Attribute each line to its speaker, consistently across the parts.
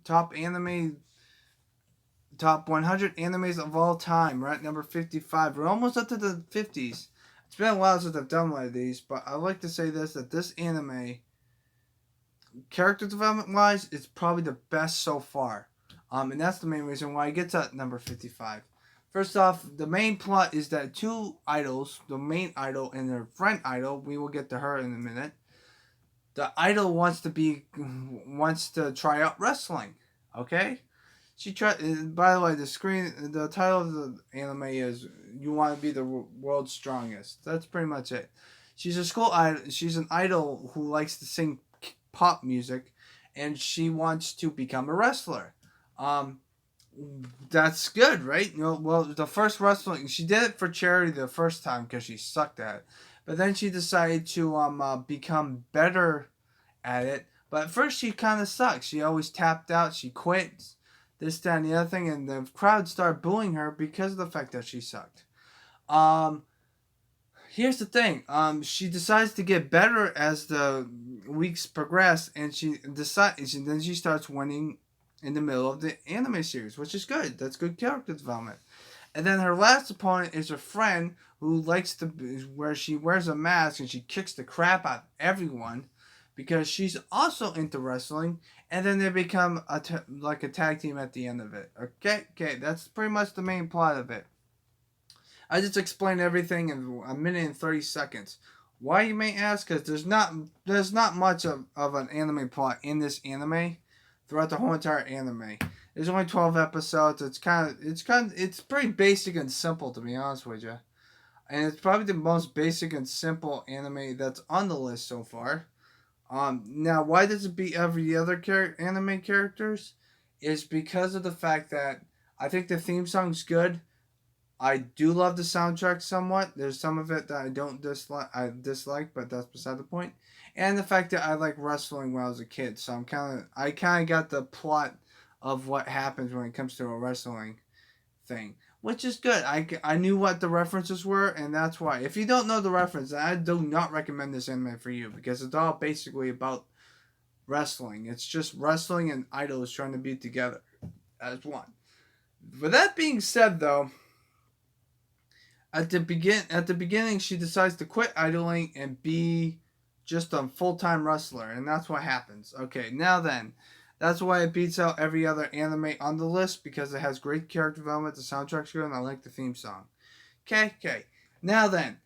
Speaker 1: top 100 animes of all time. We're at number 55. We're almost up to the 50s. It's been a while since I've done one of these, but I like to say this, that this anime, character development wise, is probably the best so far. And that's the main reason why it gets at number 55. First off, the main plot is that two idols, the main idol and their friend idol, we will get to her in a minute. The idol wants to try out wrestling. Okay, she tried. By the way, the title of the anime is "You Want to Be the World's Strongest." That's pretty much it. She's a school idol. She's an idol who likes to sing pop music, and she wants to become a wrestler. Um, that's good, right? Well, the first wrestling, she did it for charity the first time because she sucked at it, but then she decided to become better at it. But at first, she kind of sucked. She always tapped out. She quit. This, that, and the other thing, and the crowd started booing her because of the fact that she sucked. Um, Here's the thing. She decides to get better as the weeks progress, and then she starts winning in the middle of the anime series, which is good. That's good character development. And then her last opponent is her friend who likes to where she wears a mask and she kicks the crap out of everyone because she's also into wrestling. And then they become like a tag team at the end of it. Okay, that's pretty much the main plot of it. I just explained everything in a minute and 30 seconds. Why, you may ask? Because there's not much of an anime plot in this anime throughout the whole entire anime. There's only 12 episodes. It's pretty basic and simple, to be honest with you. And it's probably the most basic and simple anime that's on the list so far. Now, why does it beat every other anime characters? Is because of the fact that I think the theme song's good. I do love the soundtrack somewhat. There's some of it that I don't dislike. But that's beside the point. And the fact that I like wrestling when I was a kid, so I kind of got the plot of what happens when it comes to a wrestling thing, which is good. I knew what the references were, and that's why. If you don't know the reference, I do not recommend this anime for you because it's all basically about wrestling. It's just wrestling and idols trying to be together as one. With that being said, though, at the beginning she decides to quit idling and be just a full-time wrestler, and that's what happens. Okay, now then, that's why it beats out every other anime on the list because it has great character development, the soundtrack's good, and I like the theme song. Okay. Now then,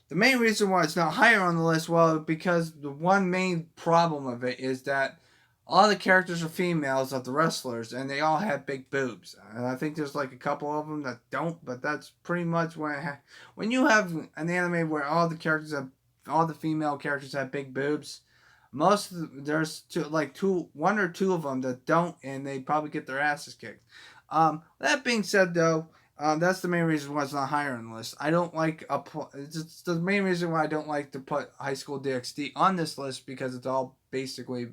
Speaker 1: the main reason why it's not higher on the list, well, because the one main problem of it is that all the characters are females of the wrestlers, and they all have big boobs. And I think there's like a couple of them that don't, but that's pretty much when you have an anime where all the female characters have big boobs. There's one or two of them that don't, and they probably get their asses kicked. That being said, though, that's the main reason why it's not higher on the list. I don't like it's the main reason why I don't like to put High School DxD on this list because it's all basically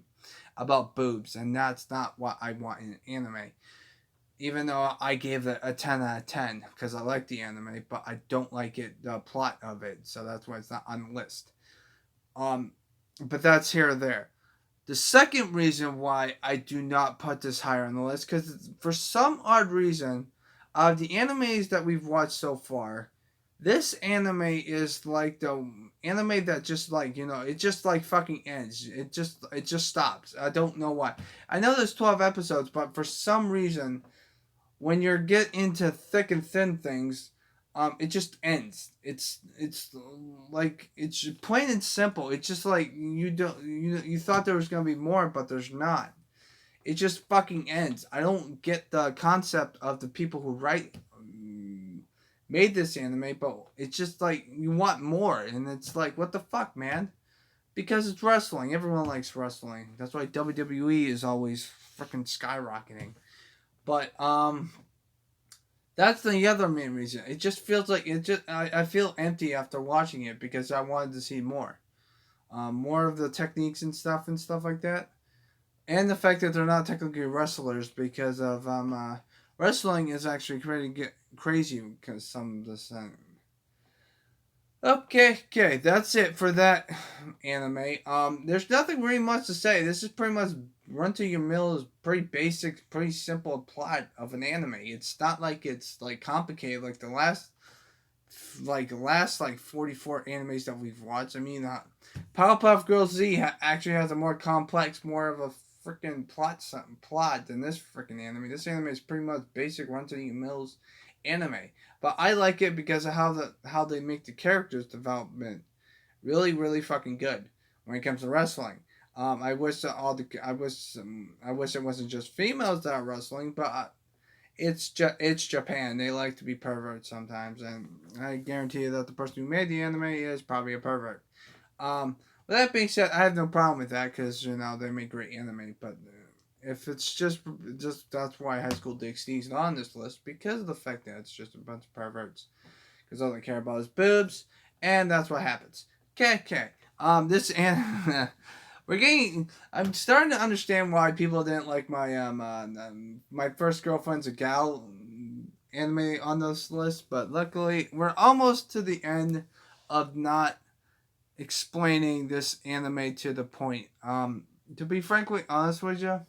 Speaker 1: about boobs, and that's not what I want in an anime. Even though I gave it a 10 out of 10 because I like the anime, but I don't like the plot of it, so that's why it's not on the list. Um, but that's here or there. The second reason why I do not put this higher on the list, because for some odd reason, of the animes that we've watched so far, this anime is like the anime that just it just like fucking ends. It just stops. I don't know why. I know there's 12 episodes, but for some reason, when you get into thick and thin things, it just ends. It's like it's plain and simple. It's just like you thought there was gonna be more, but there's not. It just fucking ends. I don't get the concept of the people who made this anime, but it's just like you want more, and it's like what the fuck, man? Because it's wrestling. Everyone likes wrestling. That's why WWE is always freaking skyrocketing. But that's the other main reason. It just feels like I feel empty after watching it because I wanted to see more. More of the techniques and stuff like that. And the fact that they're not technically wrestlers because of wrestling is actually crazy because some of this. Okay, that's it for that anime. There's nothing really much to say. This is pretty much run to your mill is pretty basic, pretty simple plot of an anime. It's not like it's like complicated like the last like 44 animes that we've watched. I mean, Powerpuff Girls Z actually has a more complex, more of a freaking plot than this freaking anime. This anime is pretty much basic run to the mills anime, but I like it because of how they make the characters development really really fucking good when it comes to wrestling. I wish that I wish it wasn't just females that are wrestling, but it's Japan. They like to be perverts sometimes, and I guarantee you that the person who made the anime is probably a pervert. With that being said, I have no problem with that because they make great anime. But if it's just that's why High School DxD is not on this list because of the fact that it's just a bunch of perverts. Because all they care about is boobs, and that's what happens. Okay. This anime. I'm starting to understand why people didn't like my first girlfriend's a gal anime on this list, but luckily we're almost to the end of not explaining this anime to the point. To be frankly honest with you,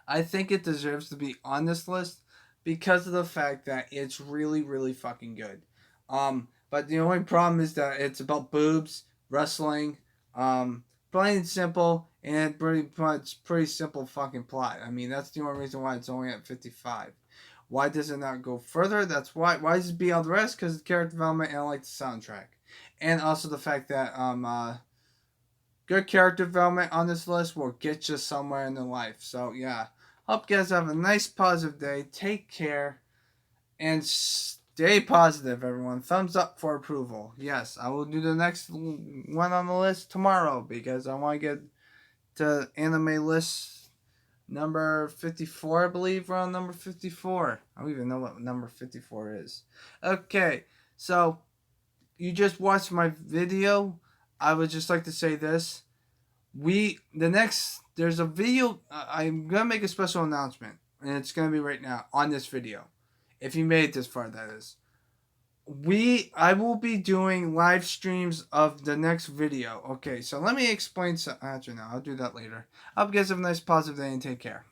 Speaker 1: I think it deserves to be on this list because of the fact that it's really, really fucking good. But the only problem is that it's about boobs, wrestling, plain and simple, and pretty simple fucking plot. I mean, that's the only reason why it's only at 55. Why does it not go further? That's why. Why does it be all the rest? Because the character development and I like the soundtrack, and also the fact that good character development on this list will get you somewhere in the life. So yeah, hope you guys have a nice positive day. Take care and stay positive, everyone. Thumbs up for approval. Yes, I will do the next one on the list tomorrow because I want to get to anime list number 54, I believe. We're on number 54. I don't even know what number 54 is. Okay, so you just watched my video. I would just like to say this. There's a video. I'm going to make a special announcement, and it's going to be right now on this video. If you made it this far, that is. I will be doing live streams of the next video. Okay, so let me explain. Actually, no, I'll do that later. I hope you guys have a nice positive day and take care.